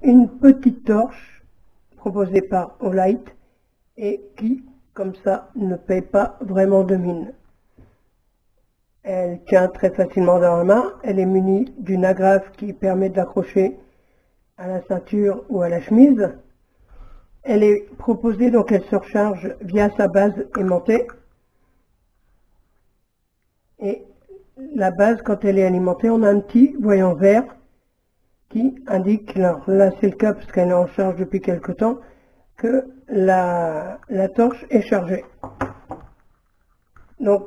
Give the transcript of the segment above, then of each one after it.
une petite torche proposée par Olight et qui, comme ça, ne paye pas vraiment de mine. Elle tient très facilement dans la main. Elle est munie d'une agrafe qui permet d'accrocher à la ceinture ou à la chemise. Elle est proposée, donc elle se recharge via sa base aimantée. Et la base, quand elle est alimentée, on a un petit voyant vert qui indique, alors là c'est le cas parce qu'elle est en charge depuis quelque temps, que la torche est chargée. Donc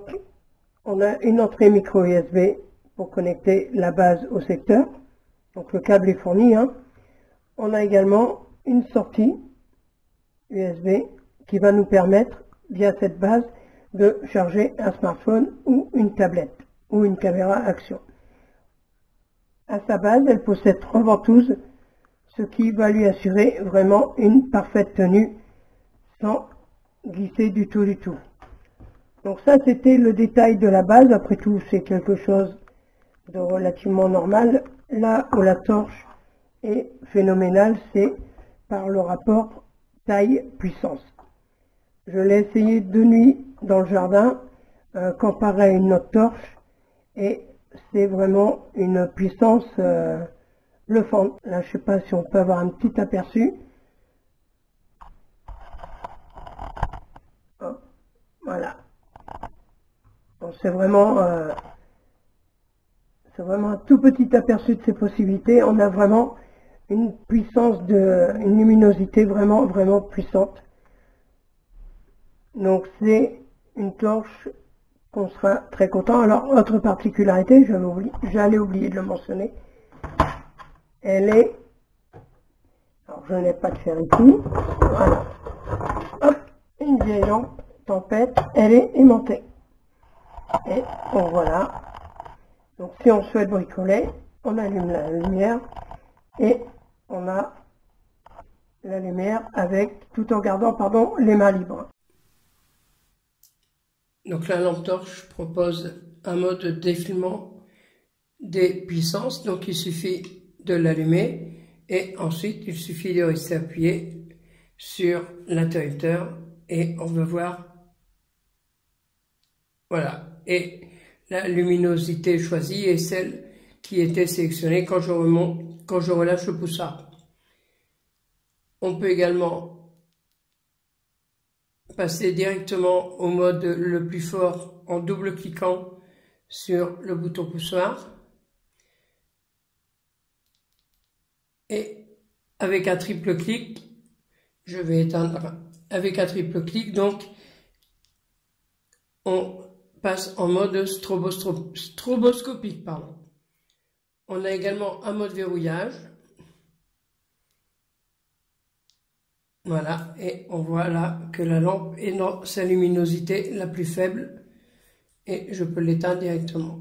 on a une entrée micro USB pour connecter la base au secteur. Donc le câble est fourni. On a également une sortie USB qui va nous permettre, via cette base, de charger un smartphone ou une tablette ou une caméra action. À sa base, elle possède 3 ventouses, ce qui va lui assurer vraiment une parfaite tenue sans glisser du tout. Donc ça, c'était le détail de la base. Après tout, c'est quelque chose de relativement normal. Là où la torche est phénoménale, c'est par le rapport taille-puissance. Je l'ai essayé de nuit dans le jardin, comparé à une autre torche, et c'est vraiment une puissance bluffante. Là, je ne sais pas si on peut avoir un petit aperçu. Oh, voilà. C'est vraiment un tout petit aperçu de ces possibilités. On a vraiment une puissance une luminosité vraiment puissante. Donc c'est une torche qu'on sera très content. Alors, autre particularité, j'allais oublier de le mentionner, elle est, alors je n'ai pas de fer ici, voilà, hop, une vieille lampe tempête, elle est aimantée. Et bon, voilà, donc si on souhaite bricoler, on allume la lumière et on a la lumière avec, tout en gardant, pardon, les mains libres. Donc la lampe torche propose un mode de défilement des puissances, donc il suffit de l'allumer et ensuite il suffit de rester appuyé sur l'interrupteur et on va voir, voilà, et la luminosité choisie est celle qui était sélectionnée quand je relâche le poussard. On peut également passer directement au mode le plus fort en double cliquant sur le bouton poussoir et avec un triple clic, je vais éteindre avec un triple clic, donc on passe en mode stroboscopique, pardon. On a également un mode verrouillage. Voilà, et on voit là que la lampe est dans sa luminosité la plus faible et je peux l'éteindre directement.